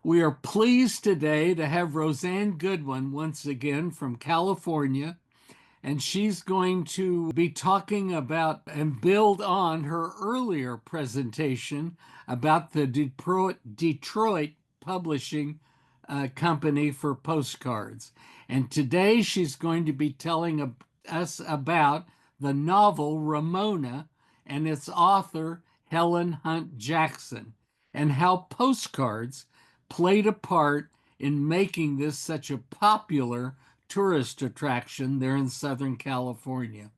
We are pleased today to have Rosanne Goodwin once again from California, and she's going to be talking about and build on her earlier presentation about the Detroit Publishing Company for postcards. And today she's going to be telling us about the novel Ramona and its author, Helen Hunt Jackson, and how postcards played a part in making this such a popular tourist attraction there in Southern California.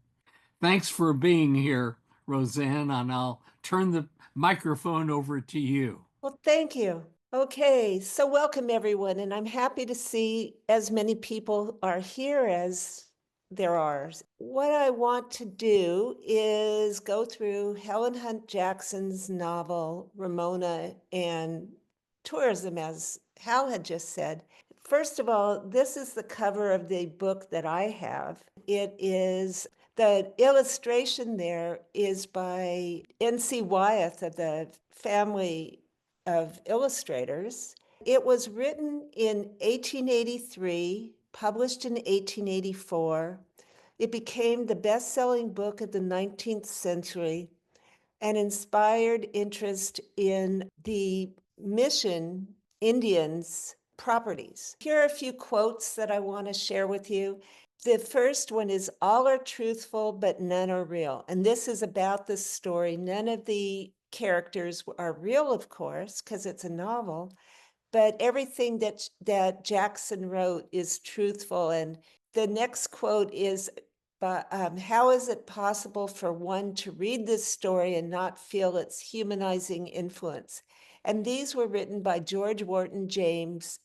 Thanks for being here, Rosanne, and I'll turn the microphone over to you. Well, thank you. Okay, so welcome everyone, and I'm happy to see as many people are here as there are. What I want to do is go through Helen Hunt Jackson's novel, Ramona, and tourism, as Hal had just said. First of all, this is the cover of the book that I have. It is the illustration there is by N.C. Wyeth of the family of illustrators. It was written in 1883, published in 1884. It became the best-selling book of the 19th century and inspired interest in the Mission Indians' properties. Here are a few quotes that I want to share with you. The first one is, "All are truthful, but none are real." And this is about the story. None of the characters are real, of course, because it's a novel, but everything that Jackson wrote is truthful. And the next quote is, how is it possible for one to read this story and not feel its humanizing influence? And these were written by George Wharton James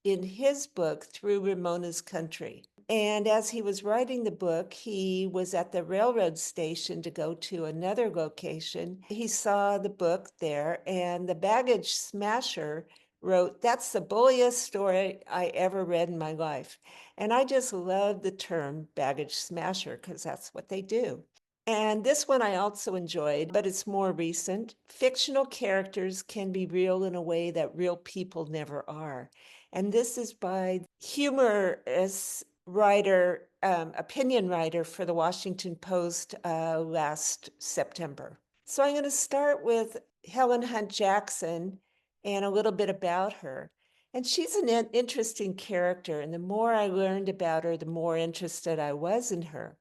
in his book, Through Ramona's Country. And as he was writing the book, he was at the railroad station to go to another location. He saw the book there, and the baggage smasher wrote, "That's the bulliest story I ever read in my life." And I just love the term baggage smasher because that's what they do. And this one I also enjoyed, but it's more recent. "Fictional characters can be real in a way that real people never are." And this is by humorous writer, opinion writer for the Washington Post last September. So I'm going to start with Helen Hunt Jackson and a little bit about her. And she's an interesting character. And the more I learned about her, the more interested I was in her.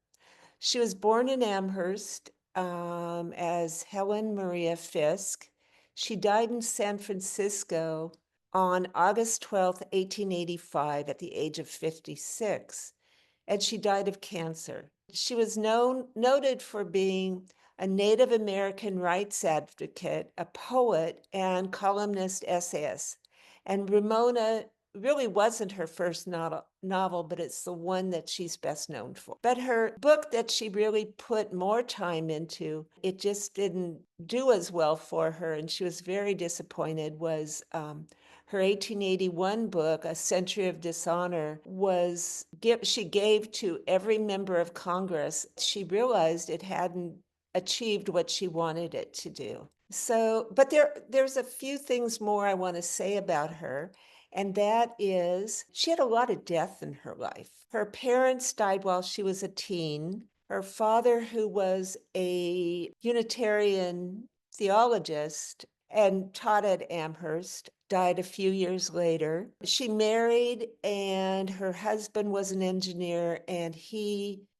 She was born in Amherst as Helen Maria Fisk. She died in San Francisco on August 12th, 1885, at the age of 56, and she died of cancer. She was noted for being a Native American rights advocate, a poet, and columnist essayist. And Ramona really wasn't her first novel, but it's the one that she's best known for. But her book that she really put more time into, it just didn't do as well for her, and she was very disappointed, was her 1881 book, A Century of Dishonor, she gave to every member of Congress. She realized it hadn't achieved what she wanted it to do. So, but there's a few things more I want to say about her, and that is she had a lot of death in her life. Her parents died while she was a teen. Her father, who was a Unitarian theologist and taught at Amherst, died a few years later. She married, and her husband was an engineer, and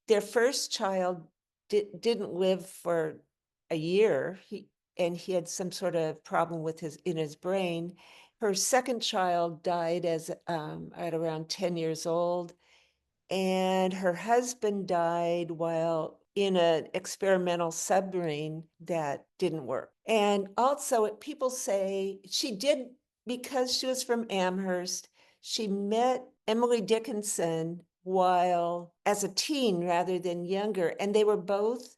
their first child didn't live for a year. He had some sort of problem with his brain. Her second child died at around 10 years old, and her husband died while in an experimental submarine that didn't work. And also, people say she did, because she was from Amherst, she met Emily Dickinson while as a teen rather than younger, and they were both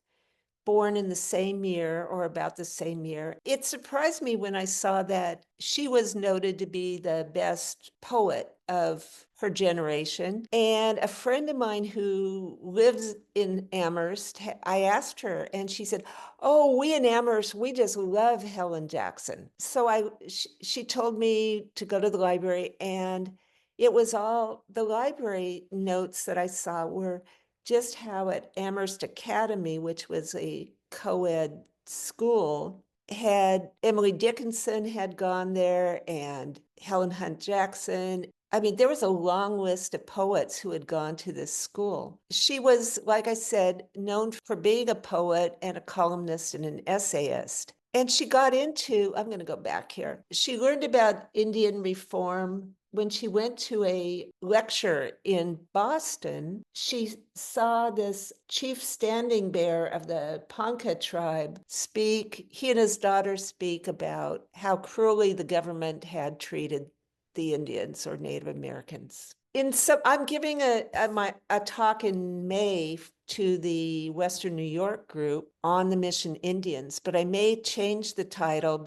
born in the same year or about the same year. It surprised me when I saw that she was noted to be the best poet of her generation. And a friend of mine who lives in Amherst, I asked her, and she said, "Oh, we in Amherst, we just love Helen Jackson." So she told me to go to the library, and it was all the library notes that I saw were just how at Amherst Academy, which was a co-ed school, had Emily Dickinson had gone there and Helen Hunt Jackson. I mean, there was a long list of poets who had gone to this school. She was, like I said, known for being a poet and a columnist and an essayist. And she got into, I'm going to go back here. She learned about Indian reform when she went to a lecture in Boston. She saw this chief standing bearer of the Ponca tribe speak. He and his daughter speak about how cruelly the government had treated the Indians or Native Americans. I'm giving a talk in May to the Western New York group on the Mission Indians, but I may change the title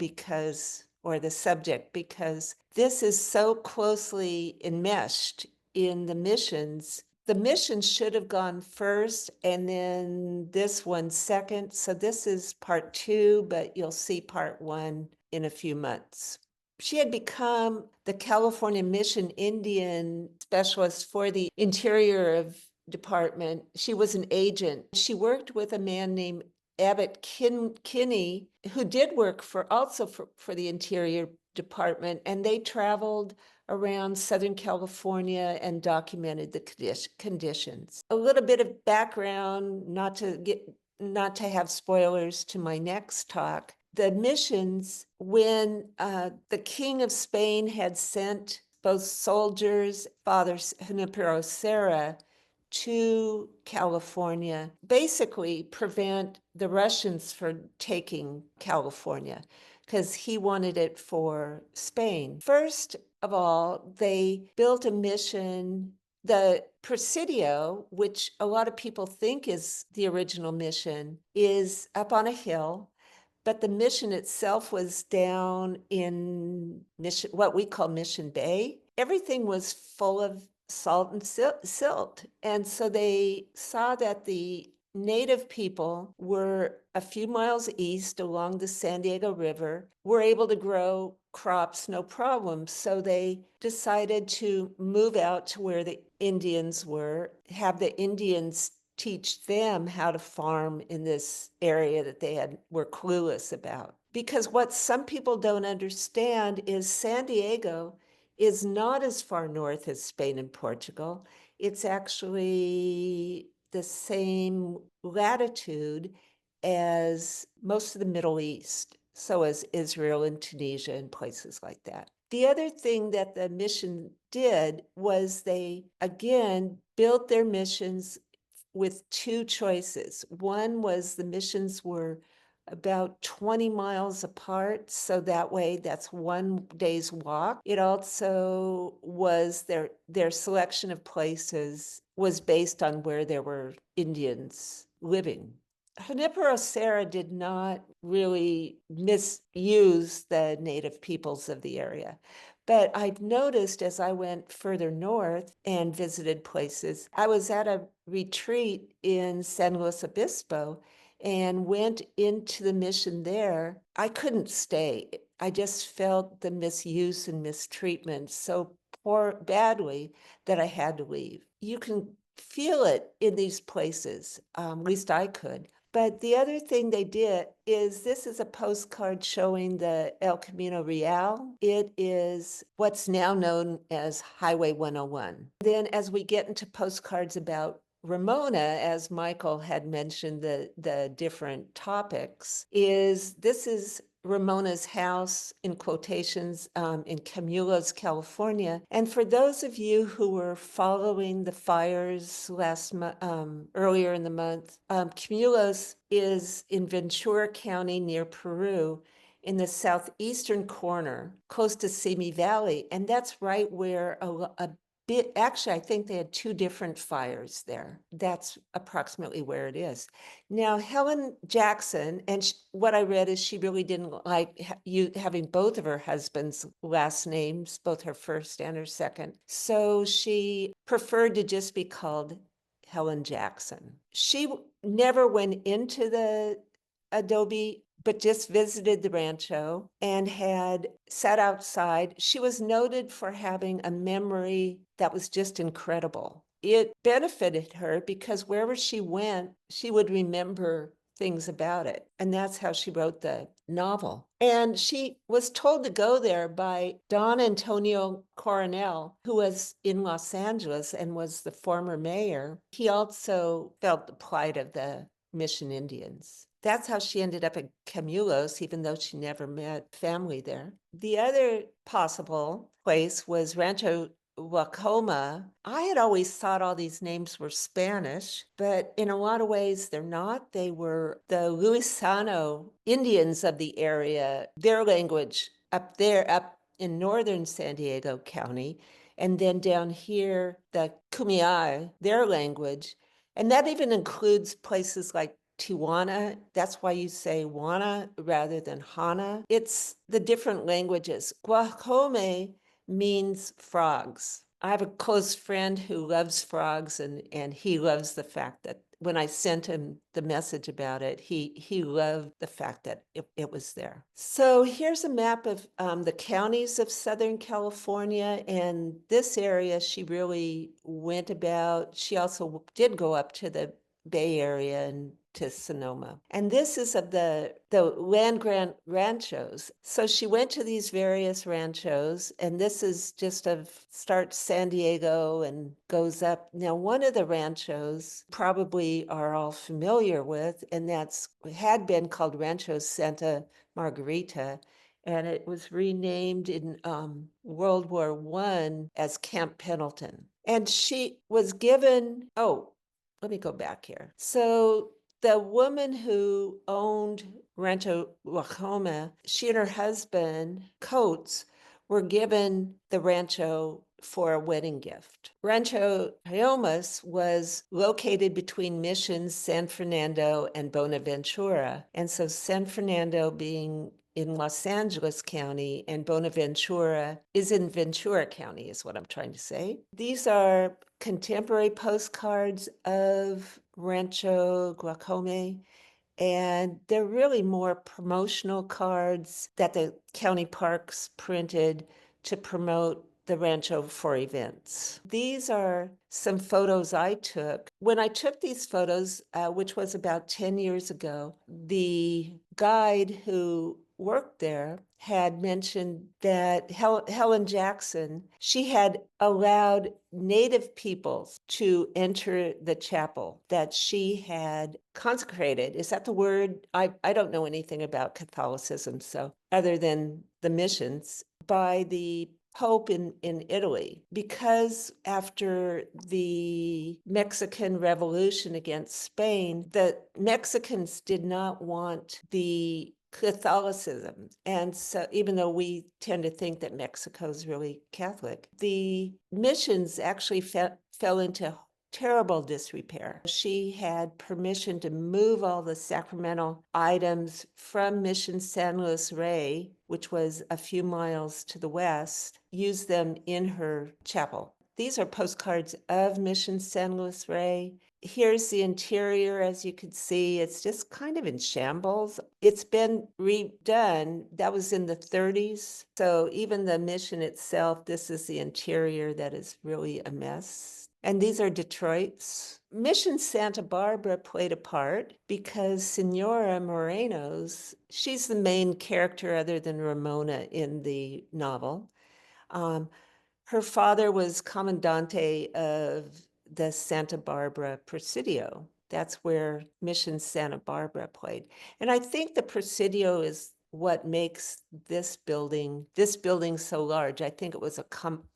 or the subject, because this is so closely enmeshed in the missions. The mission should have gone first and then this one second. So this is part 2, but you'll see part 1 in a few months. She had become the California Mission Indian specialist for the Interior Department. She was an agent. She worked with a man named Abbott Kinney, who did work for the Interior Department, and they traveled around Southern California and documented the conditions. A little bit of background, not to have spoilers to my next talk. The missions, when the King of Spain had sent both soldiers, Father Junipero Serra, to California, basically prevent the Russians from taking California, because he wanted it for Spain. First of all, they built a mission. The Presidio, which a lot of people think is the original mission, is up on a hill, but the mission itself was down in what we call Mission Bay. Everything was full of salt and silt. And so they saw that the native people were a few miles east along the San Diego River, were able to grow crops no problem. So they decided to move out to where the Indians were, have the Indians teach them how to farm in this area that they were clueless about. Because what some people don't understand is San Diego is not as far north as Spain and Portugal. It's actually the same latitude as most of the Middle East, so as Israel and Tunisia and places like that. The other thing that the mission did was they, again, built their missions with 2 choices. One was the missions were about 20 miles apart, so that way that's 1 day's walk. It also was their selection of places was based on where there were Indians living. Junipero Serra did not really misuse the native peoples of the area. But I've noticed as I went further north and visited places, I was at a retreat in San Luis Obispo and went into the mission there. I couldn't stay. I just felt the misuse and mistreatment so badly that I had to leave. You can feel it in these places, at least I could. But the other thing they did is, this is a postcard showing the El Camino Real. It is what's now known as Highway 101. Then as we get into postcards about Ramona, as Michael had mentioned, the different topics, this is Ramona's house, in quotations, in Camulos, California. And for those of you who were following the fires earlier in the month, Camulos is in Ventura County near Peru, in the southeastern corner, close to Simi Valley. And that's right where Actually, I think they had two different fires there. That's approximately where it is. Now, Helen Jackson, and what I read is she really didn't like you having both of her husband's last names, both her first and her second. So she preferred to just be called Helen Jackson. She never went into the adobe, but just visited the rancho and had sat outside. She was noted for having a memory that was just incredible. It benefited her because wherever she went, she would remember things about it. And that's how she wrote the novel. And she was told to go there by Don Antonio Coronel, who was in Los Angeles and was the former mayor. He also felt the plight of the Mission Indians. That's how she ended up in Camulos, even though she never met family there. The other possible place was Rancho Wacoma. I had always thought all these names were Spanish, but in a lot of ways they're not. They were the Luisano Indians of the area, their language up there, up in northern San Diego County. And then down here, the Kumeyaay, their language. And that even includes places like Tijuana. That's why you say Wana rather than Hana. It's the different languages. Guacome means frogs. I have a close friend who loves frogs, and he loves the fact that when I sent him the message about it, he loved the fact that it was there. So here's a map of the counties of Southern California, and this area she really went about. She also did go up to the Bay Area and to Sonoma. And this is of the land grant ranchos. So she went to these various ranchos, and this is just of starts San Diego and goes up. Now, one of the ranchos probably are all familiar with, and that's had been called Rancho Santa Margarita. And it was renamed in World War I as Camp Pendleton. And she was given, let me go back here. So the woman who owned Rancho Wacoma, she and her husband, Coates, were given the rancho for a wedding gift. Rancho Hyomas was located between Missions, San Fernando, and Bonaventura. And so San Fernando being in Los Angeles County and Bonaventura is in Ventura County, is what I'm trying to say. These are contemporary postcards of Rancho Guacome, and they're really more promotional cards that the county parks printed to promote the rancho for events. These are some photos I took. When I took these photos, which was about 10 years ago, the guide who worked there had mentioned that Helen Jackson, she had allowed Native peoples to enter the chapel that she had consecrated. Is that the word? I don't know anything about Catholicism, so other than the missions, by the Pope in Italy, because after the Mexican Revolution against Spain, the Mexicans did not want the Catholicism. And so even though we tend to think that Mexico is really Catholic, the missions actually fell into terrible disrepair. She had permission to move all the sacramental items from Mission San Luis Rey, which was a few miles to the west, use them in her chapel. These are postcards of Mission San Luis Rey. Here's the interior, as you can see. It's just kind of in shambles. It's been redone. That was in the 30s. So even the mission itself, this is the interior that is really a mess. And these are Detroit's. Mission Santa Barbara played a part because Senora Moreno's, she's the main character other than Ramona in the novel. Her father was commandante of the Santa Barbara Presidio. That's where Mission Santa Barbara played. And I think the Presidio is what makes this building so large. I think it was a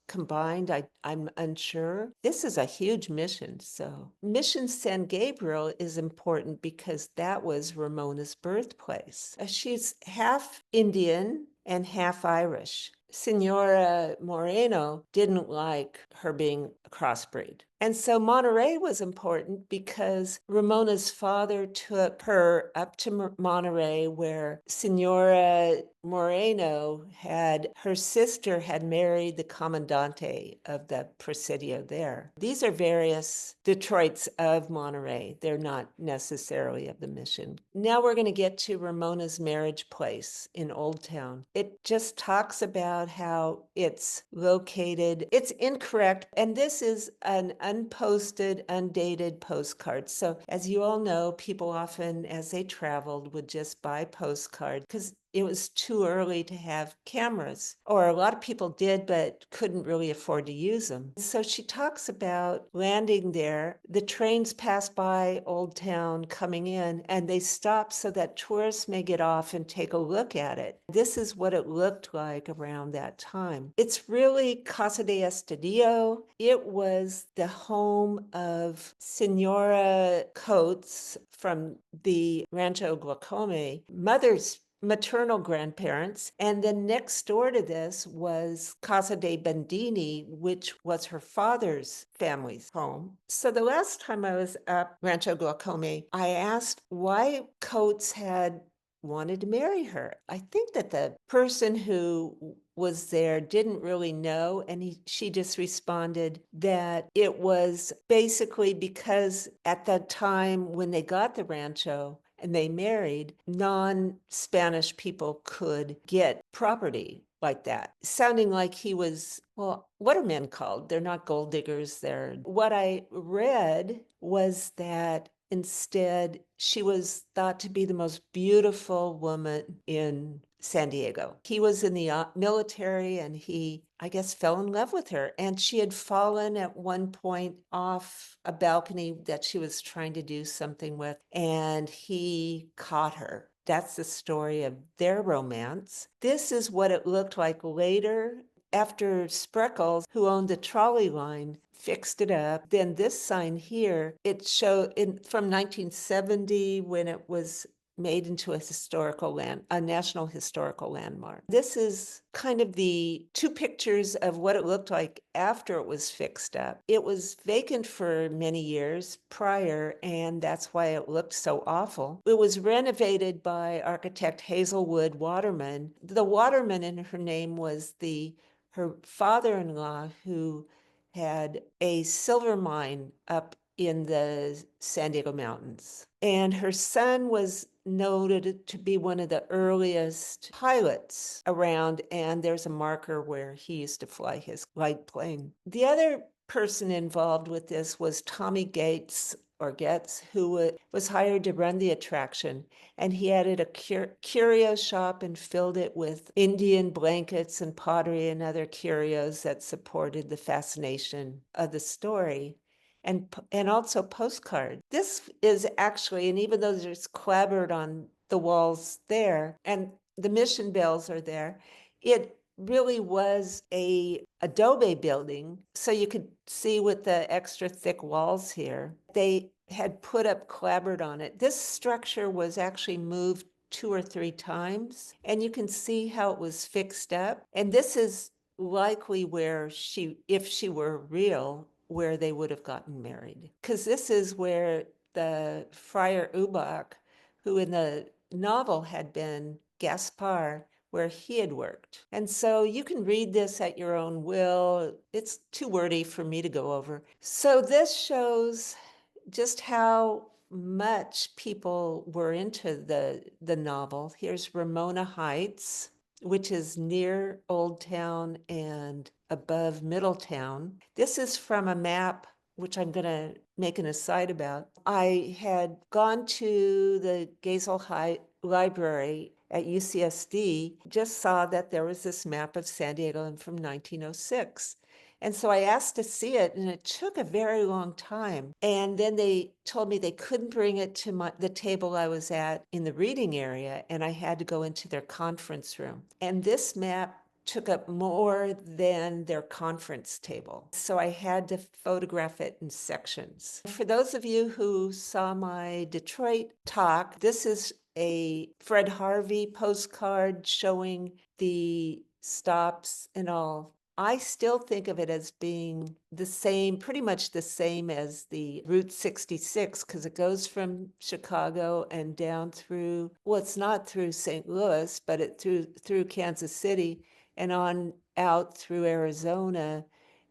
combined, I'm unsure. This is a huge mission. So Mission San Gabriel is important because that was Ramona's birthplace. She's half Indian and half Irish. Senora Moreno didn't like her being a crossbreed. And so Monterey was important because Ramona's father took her up to Monterey, where Senora Moreno her sister had married the commandante of the Presidio there. These are various Detroits of Monterey. They're not necessarily of the mission. Now we're going to get to Ramona's marriage place in Old Town. It just talks about how it's located. It's incorrect. And this is an unposted, undated postcard. So as you all know, people often, as they traveled, would just buy postcards because it was too early to have cameras, or a lot of people did, but couldn't really afford to use them. So she talks about landing there. The trains pass by Old Town coming in, and they stop so that tourists may get off and take a look at it. This is what it looked like around that time. It's really Casa de Estadio. It was the home of Senora Coates from the Rancho Glaucome, mother's maternal grandparents. And then next door to this was Casa de Bandini, which was her father's family's home. So the last time I was up Rancho Glaucome, I asked why Coates had wanted to marry her. I think that the person who was there didn't really know, and she just responded that it was basically because at that time when they got the rancho and they married, non-Spanish people could get property like that, sounding like he was, well, what are men called? They're not gold diggers. What I read was that instead, she was thought to be the most beautiful woman in San Diego. He was in the military, and he, I guess, fell in love with her. And she had fallen at one point off a balcony that she was trying to do something with, and he caught her. That's the story of their romance. This is what it looked like later after Spreckles, who owned the trolley line, fixed it up. Then this sign here, it showed from 1970 when it was made into a national historical landmark. This is kind of the two pictures of what it looked like after it was fixed up. It was vacant for many years prior, and that's why it looked so awful. It was renovated by architect Hazelwood Waterman. The Waterman in her name was her father-in-law, who had a silver mine up in the San Diego mountains. And her son was noted to be one of the earliest pilots around, and there's a marker where he used to fly his light plane. The other person involved with this was Tommy Gates, or Getz, who was hired to run the attraction. And he added a curio shop and filled it with Indian blankets and pottery and other curios that supported the fascination of the story. And also postcard. This is actually, and even though there's clapboard on the walls there, and the mission bells are there, it really was a adobe building. So you could see with the extra thick walls here, they had put up clapboard on it. This structure was actually moved 2 or 3 times, and you can see how it was fixed up. And this is likely where if she were real, where they would have gotten married. Because this is where the Friar Ubach, who in the novel had been Gaspar, where he had worked. And so you can read this at your own will. It's too wordy for me to go over. So this shows just how much people were into the novel. Here's Ramona Heights, which is near Old Town and above Middletown. This is from a map, which I'm going to make an aside about. I had gone to the Gazel High Library at UCSD, just saw that there was this map of San Diego from 1906. And so I asked to see it, and it took a very long time. And then they told me they couldn't bring it to the table I was at in the reading area, and I had to go into their conference room. And this map took up more than their conference table. So I had to photograph it in sections. For those of you who saw my Detroit talk, this is a Fred Harvey postcard showing the stops and all. I still think of it as being the same, pretty much the same as the Route 66, because it goes from Chicago and down through, well, it's not through St. Louis, but it through Kansas City and on out through Arizona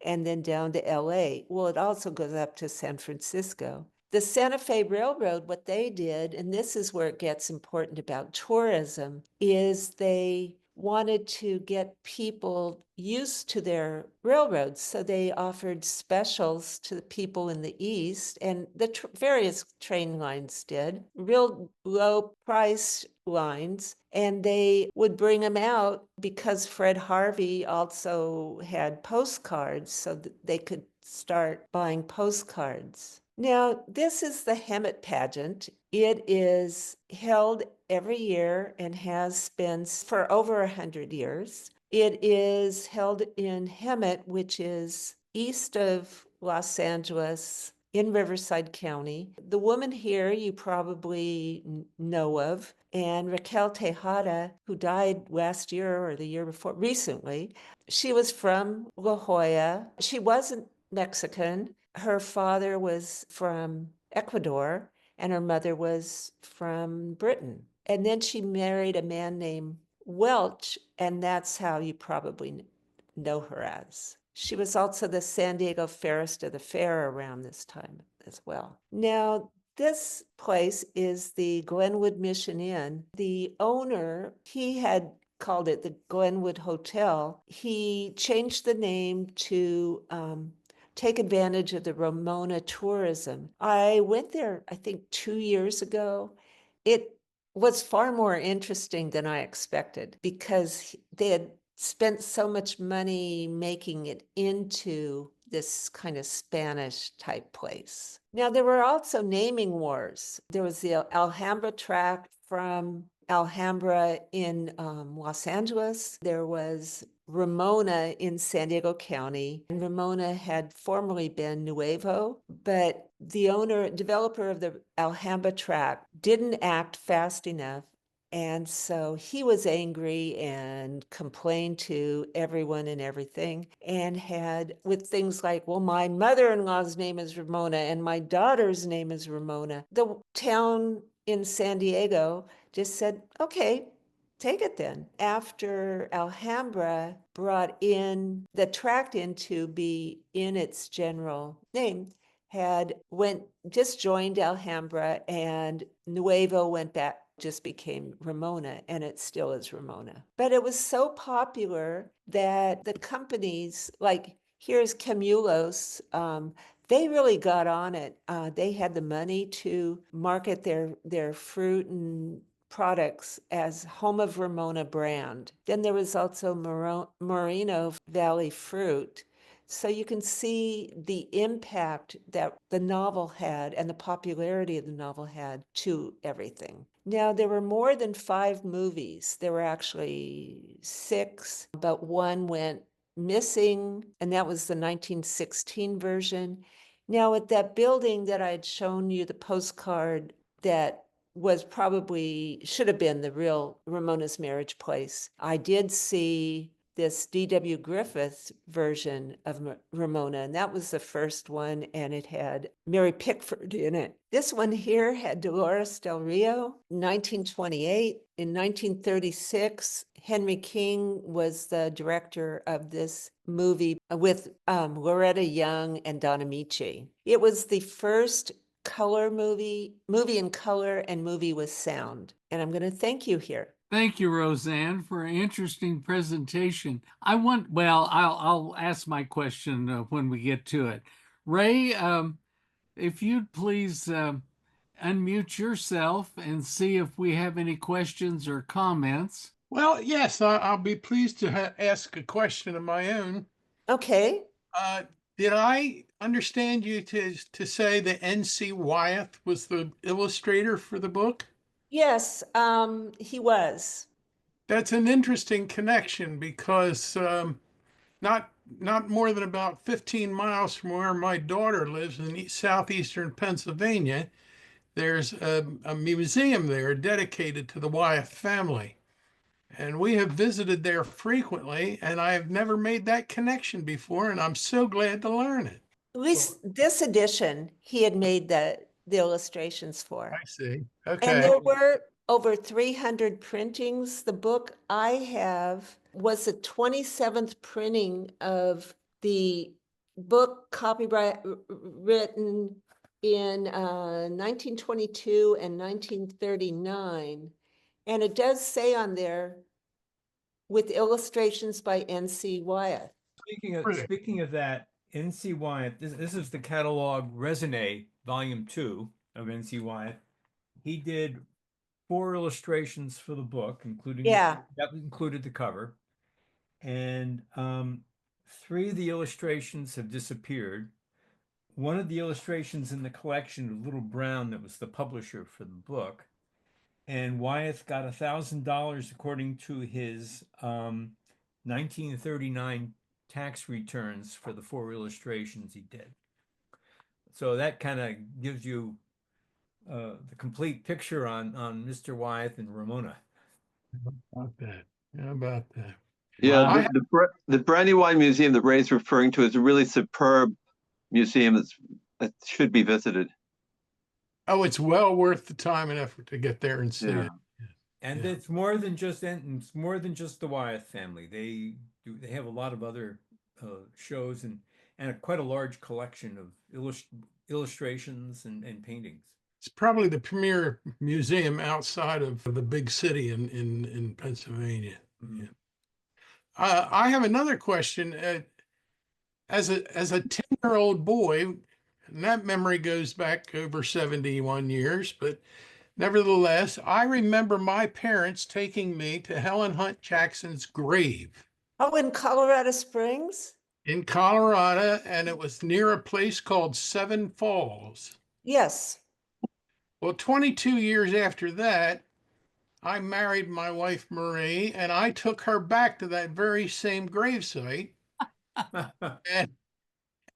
and then down to LA. Well, it also goes up to San Francisco. The Santa Fe Railroad, what they did, and this is where it gets important about tourism, is they wanted to get people used to their railroads. So they offered specials to the people in the East, and the various train lines did, real low price lines. And they would bring them out because Fred Harvey also had postcards so that they could start buying postcards. Now, this is the Hemet pageant. It is held every year and has been for over 100 years. It is held in Hemet, which is east of Los Angeles in Riverside County. The woman here you probably know of, and Raquel Tejada, who died last year or the year before, recently. She was from La Jolla. She wasn't Mexican. Her father was from Ecuador and her mother was from Britain. And then she married a man named Welch, and that's how you probably know her as. She was also the San Diego fairest of the fair around this time as well. Now, this place is the Glenwood Mission Inn. The owner, he had called it the Glenwood Hotel. He changed the name to take advantage of the Ramona tourism. I went there, I think, 2 years ago. It was far more interesting than I expected because they had spent so much money making it into this kind of Spanish type place. Now, there were also naming wars. There was the Alhambra tract from Alhambra in Los Angeles. There was Ramona in San Diego County. And Ramona had formerly been Nuevo, but the developer of the Alhambra tract didn't act fast enough. And so he was angry and complained to everyone and everything, and had with things like, well, my mother-in-law's name is Ramona and my daughter's name is Ramona. The town in San Diego just said, okay, take it then. After Alhambra brought in the tract in to be in its general name, just joined Alhambra, and Nuevo went back, just became Ramona, and it still is Ramona. But it was so popular that the companies, like here's Camulos, they really got on it. They had the money to market their fruit and products as Home of Ramona brand. Then there was also Moreno Valley Fruit. So you can see the impact that the novel had and the popularity of the novel had to everything. Now, there were more than 5 movies. There were actually 6, but one went missing, and that was the 1916 version. Now, at that building that I had shown you, the postcard that should have been the real Ramona's marriage place, I did see this D.W. Griffith version of Ramona, and that was the first one, and it had Mary Pickford in it. This one here had Dolores Del Rio, 1928. In 1936, Henry King was the director of this movie with Loretta Young and Donna Michi. It was the first color movie in color and movie with sound. And I'm going to thank you here. Thank you, Rosanne, for an interesting presentation. I'll ask my question when we get to it. Ray, if you'd please unmute yourself and see if we have any questions or comments. Well, yes, I'll be pleased to ask a question of my own. Okay. Did I understand you to say that N.C. Wyeth was the illustrator for the book? Yes, he was. That's an interesting connection because not more than about 15 miles from where my daughter lives in southeastern Pennsylvania, there's a museum there dedicated to the Wyeth family. And we have visited there frequently, and I have never made that connection before, and I'm so glad to learn it. At least this edition, he had made the illustrations for. I see. And Okay. there were over 300 printings. The book I have was the 27th printing of the book copyright written in 1922 and 1939. And it does say on there, with illustrations by N.C. Wyeth. Pretty. Speaking of that, N.C. Wyeth, this is the catalog Resonate, Volume 2 of N.C. Wyeth. He did 4 illustrations for the book, including Yeah. that included the cover. And 3 of the illustrations have disappeared. One of the illustrations in the collection of Little Brown, that was the publisher for the book. And Wyeth got $1,000 according to his 1939 tax returns for the 4 illustrations he did. So that kind of gives you the complete picture on Mr. Wyeth and Ramona. How about that? How about that? Yeah, Wow. the Brandywine Museum that Ray's referring to is a really superb museum that should be visited. Oh, it's well worth the time and effort to get there and see Yeah. it. And Yeah. it's more than just the Wyeth family. They have a lot of other shows and quite a large collection of illustrations and paintings. It's probably the premier museum outside of the big city in Pennsylvania. Mhm. Yeah. I have another question. As a 10-year-old boy, and that memory goes back over 71 years, but nevertheless, I remember my parents taking me to Helen Hunt Jackson's grave Oh, in Colorado Springs? in Colorado, and it was near a place called Seven Falls. Yes. Well, 22 years after that, I married my wife Marie, and I took her back to that very same gravesite. And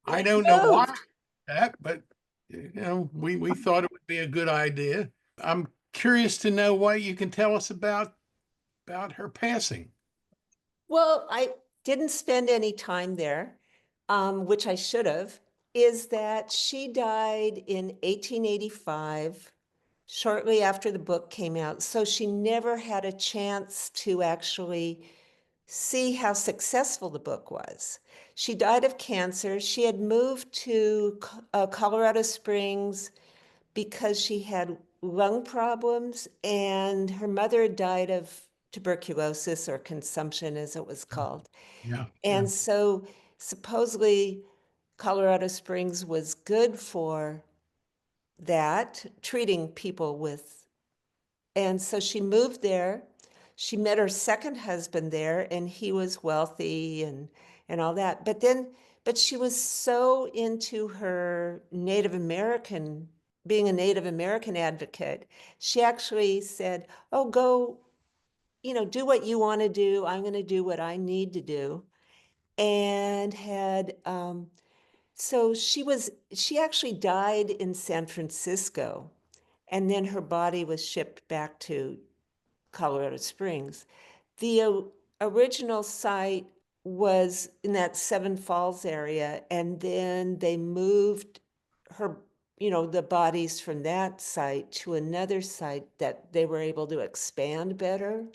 I don't know why Moved. that, but we thought it would be a good idea. I'm curious to know what you can tell us about her passing. Well, I didn't spend any time there, which I should have, is that she died in 1885, shortly after the book came out. So she never had a chance to actually see how successful the book was. She died of cancer. She had moved to Colorado Springs because she had lung problems, and her mother died of tuberculosis or consumption, as it was called. Yeah. And so supposedly Colorado Springs was good for that, treating people with. And so she moved there. She met her second husband there, and he was wealthy and all that. But she was so into her Native American, being a Native American advocate. She actually said, "Oh, go, do what you want to do. I'm going to do what I need to do." And so she actually died in San Francisco, and then her body was shipped back to Colorado Springs. The original site was in that Seven Falls area, and then they moved her, the bodies from that site to another site that they were able to expand better.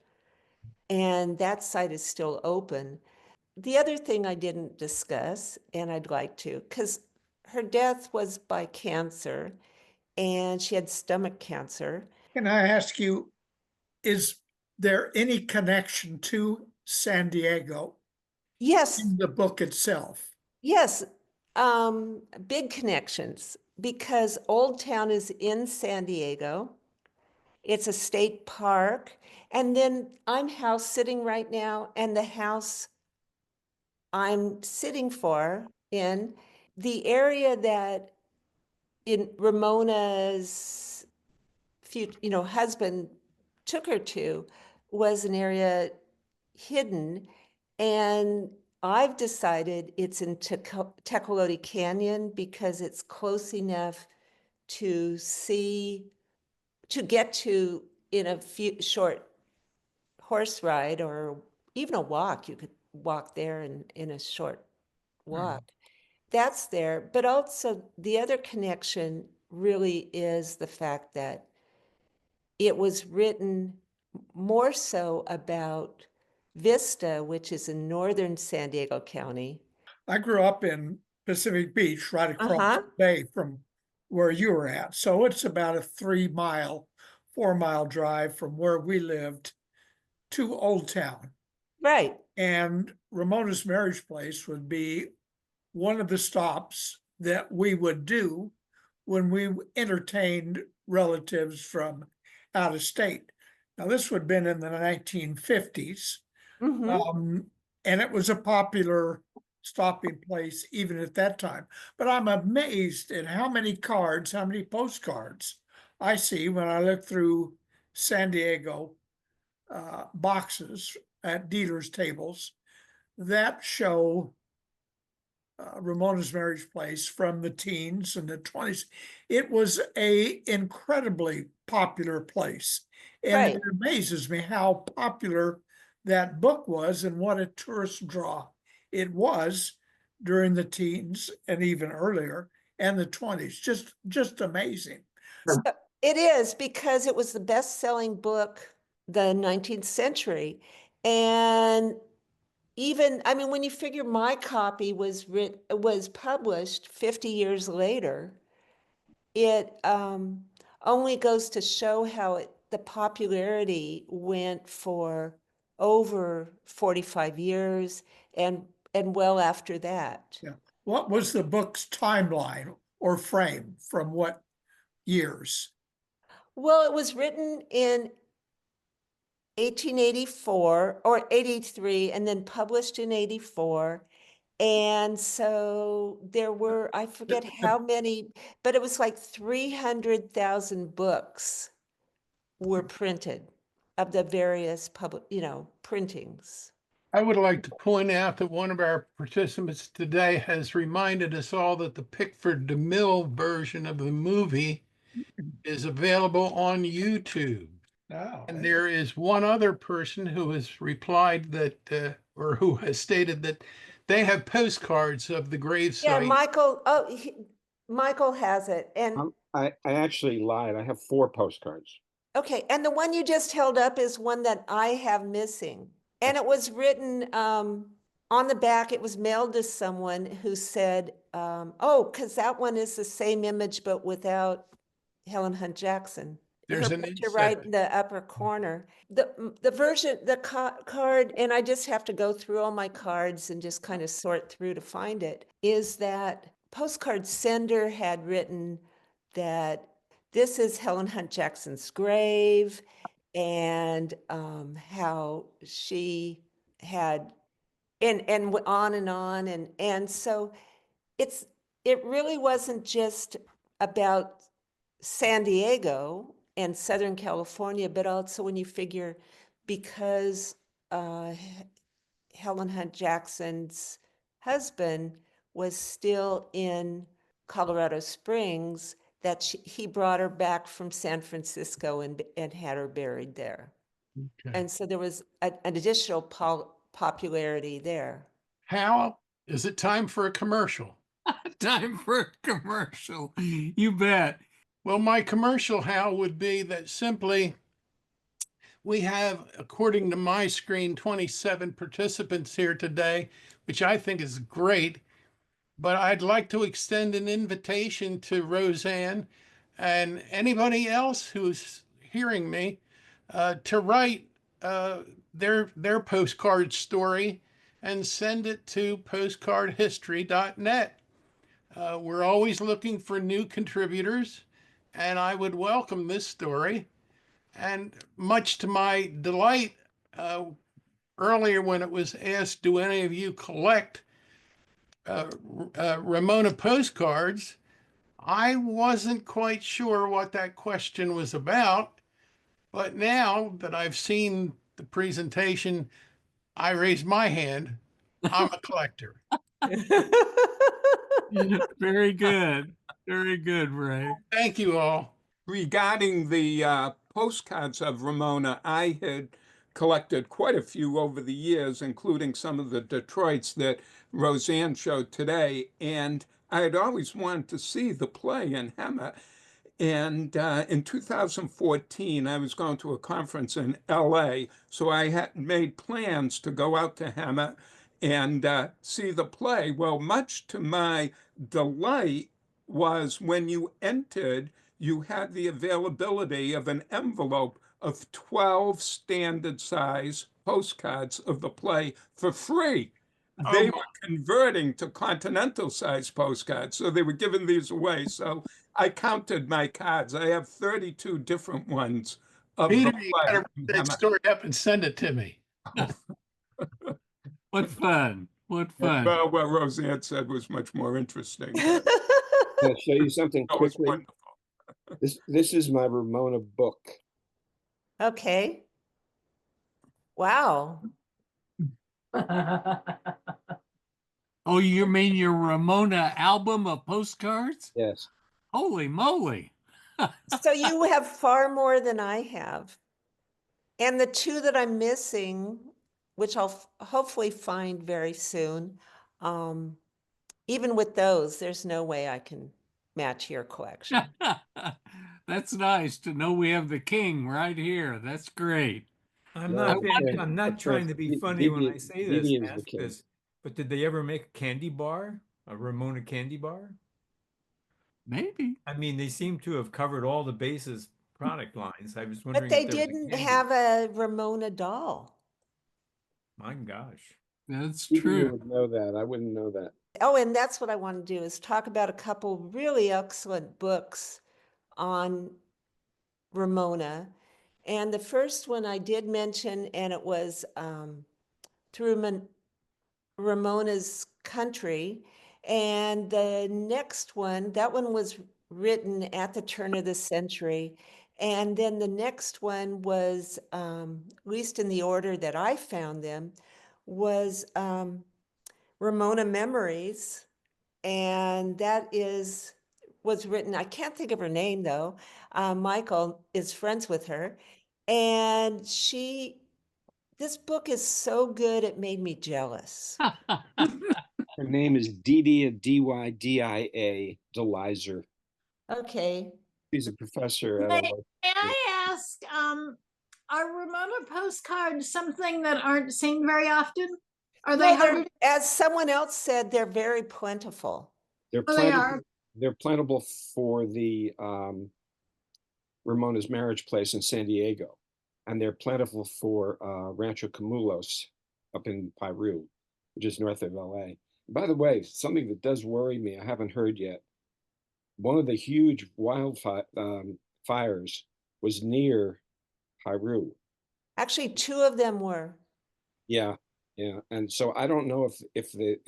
And that site is still open. The other thing I didn't discuss, and I'd like to, because her death was by cancer, and she had stomach cancer. Can I ask you, is there any connection to San Diego Yes, in the book itself? yes, big connections, because Old Town is in San Diego. It's a state park. And then I'm house sitting right now, and the house I'm sitting in the area that in Ramona's husband took her to was an area hidden. And I've decided it's in Tecolote Canyon because it's close enough to get to in a few short horse ride or even a walk. You could walk there in a short walk. That's there. But also the other connection really is the fact that it was written more so about Vista, which is in northern San Diego County. I grew up in Pacific Beach, right across Uh-huh. the bay from where you were at. So it's about a 3 mile, 4 mile drive from where we lived to Old Town. Right. And Ramona's marriage place would be one of the stops that we would do when we entertained relatives from out of state. Now, this would have been in the 1950s. Mhm. And it was a popular stopping place even at that time. But I'm amazed at how many cards, how many postcards I see when I look through San Diego boxes at dealers' tables that show Ramona's marriage place from the teens and the 20s. It was a incredibly popular place. And Right. it amazes me how popular that book was and what a tourist draw it was during the teens and even earlier and the 20s. Just amazing. So it is because it was the best-selling book the 19th century. And even, I mean, when you figure my copy was published 50 years later, it only goes to show how the popularity went for over 45 years and well after that. Yeah. What was the book's timeline or frame from what years? Well, it was written in 1884 or 83 and then published in 84. And so there were, I forget how many, but it was like 300,000 books were printed of the various public, printings. I would like to point out that one of our participants today has reminded us all that the Pickford DeMille version of the movie is available on YouTube. Oh, And there is one other person who has replied that, or who has stated that they have postcards of the Yeah, gravesite. Michael, Michael has it. And I actually lied. I have 4 postcards. okay, and the one you just held up is one that I have missing. And it was written on the back, it was mailed to someone who said, oh, because that one is the same image, but without Helen Hunt Jackson. There's Her an picture right insect. in the upper corner. The version, the card, and I just have to go through all my cards and just kind of sort through to find it, is that postcard sender had written that this is Helen Hunt Jackson's grave and how she had, and on and on. And so it really wasn't just about San Diego and Southern California, but also when you figure because Helen Hunt Jackson's husband was still in Colorado Springs, that he brought her back from San Francisco and had her buried there. Okay. And so there was an additional popularity there. Hal, is it time for a commercial? Time for a commercial. You bet. Well, my commercial, Hal, would be that simply we have, according to my screen, 27 participants here today, which I think is great. But I'd like to extend an invitation to Rosanne and anybody else who's hearing me to write their postcard story and send it to postcardhistory.net. We're always looking for new contributors, and I would welcome this story. And much to my delight, earlier when it was asked, do any of you collect Ramona postcards? I wasn't quite sure what that question was about, but now that I've seen the presentation, I raise my hand. I'm a collector. Very good. Very good, Ray. Thank you all. Regarding the postcards of Ramona, I had collected quite a few over the years, including some of the Detroits that Roseanne showed today. And I had always wanted to see the play in Hemet. And in 2014, I was going to a conference in LA, so I had made plans to go out to Hemet and see the play. Well, much to my delight was when you entered, you had the availability of an envelope of 12 standard size postcards of the play for free. They were converting to continental size postcards, so they were giving these away. So I counted my cards. I have 32 different ones of Peter, the you play. gotta write that story up and send it to me. What fun. What fun. Well, what Roseanne said was much more interesting. Can I show you something That was quickly? wonderful. This is my Ramona book. Okay. Wow. Oh, you mean your Ramona album of postcards? Yes. Holy moly. So you have far more than I have. And the two that I'm missing, which I'll hopefully find very soon, even with those, there's no way I can match your collection. That's nice to know we have the king right here. That's great. I'm Yeah, not being, I'm not trying to be funny when I say this, Vivian's the ask king. this, but did they ever make a candy bar? A Ramona candy bar? Maybe. I mean, they seem to have covered all the bases product lines. I was But wondering they if there was a didn't candy. have a Ramona doll. My gosh. That's Vivian true. would know that. I wouldn't know that. Oh, and that's what I want to do is talk about a couple really excellent books on Ramona. And the first one I did mention, and it was through Ramona's Country. And the next one, that one was written at the turn of the century. And then the next one was, at least in the order that I found them, was Ramona Memories. And that was written, I can't think of her name though. Michael is friends with her. And this book is so good, it made me jealous. Her name is Didia, Dydia, Delizer. Okay. She's a professor at May I ask, are Ramona postcards something that aren't seen very often? Are they No, they're, hard? as someone else said, they're very plentiful. They're Oh, they are. They're plantable for the Ramona's marriage place in San Diego, and they're plentiful for Rancho Camulos up in Piru, which is north of LA. By the way, something that does worry me, I haven't heard yet. One of the huge fires was near Piru. Actually, two of them were. Yeah, yeah, and so I don't know if the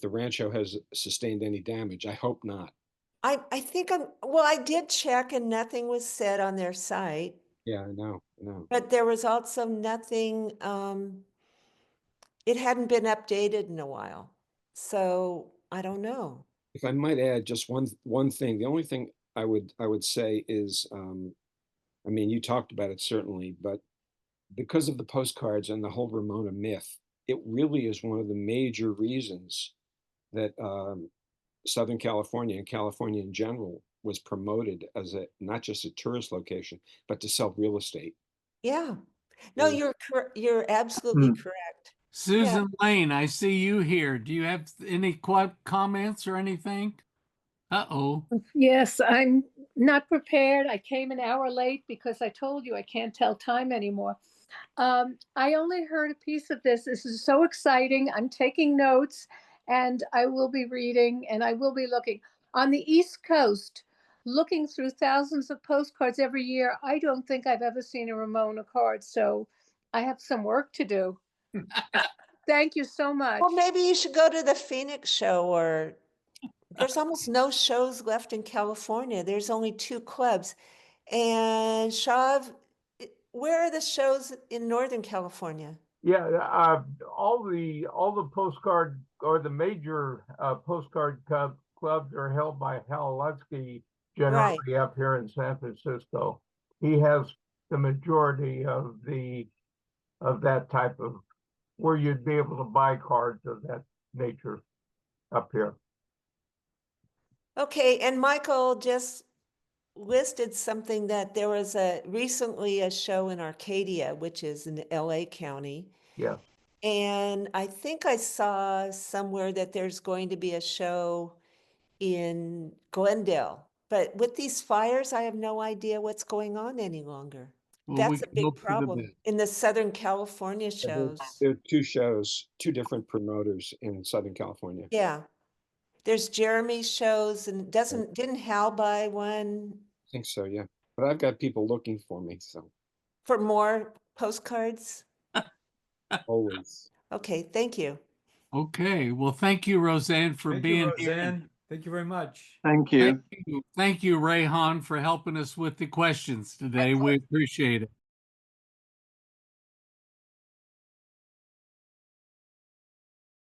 rancho has sustained any damage. I hope not. I think well, I did check and nothing was said on their site, Yeah, I know. but there was also nothing, it hadn't been updated in a while. So I don't know. If I might add just one thing, the only thing I would say is, I mean, you talked about it certainly, but because of the postcards and the whole Ramona myth, it really is one of the major reasons that Southern California and California in general was promoted as not just a tourist location, but to sell real estate. Yeah. No, Yeah. you're absolutely correct. Susan Lane, I see you here. Do you have any comments or anything? Uh-oh. Yes, I'm not prepared. I came an hour late because I told you I can't tell time anymore. I only heard a piece of this. This is so exciting. I'm taking notes and I will be reading and I will be looking. On the East Coast, looking through thousands of postcards every year, I don't think I've ever seen a Ramona card. So I have some work to do. Thank you so much. Well, maybe you should go to the Phoenix show, or there's almost no shows left in California. There's only 2 clubs. And Shav, where are the shows in Northern California? Yeah, all the postcard or the major postcard clubs are held by Hal Lutsky generally up here in San Francisco. He has the majority of that type of, where you'd be able to buy cards of that nature up here. Okay, and Michael just listed something that there was recently a show in Arcadia, which is in LA County. Yes. And I think I saw somewhere that there's going to be a show in Glendale. But with these fires, I have no idea what's going on any longer. Well, we That's a can big hope for the problem best. in the Southern California Yeah, shows. there are two shows, two different promoters in Southern California. Yeah. There's Jeremy's shows and didn't Hal buy one I think so, yeah. But I've got people looking for me, so for more postcards? always. Okay, thank you. Okay. Well, thank you, Roseanne, for Thank being you, here. Roseanne. Thank you very much. Thank you. Thank you, Rayhan, for helping us with the questions today. We appreciate it.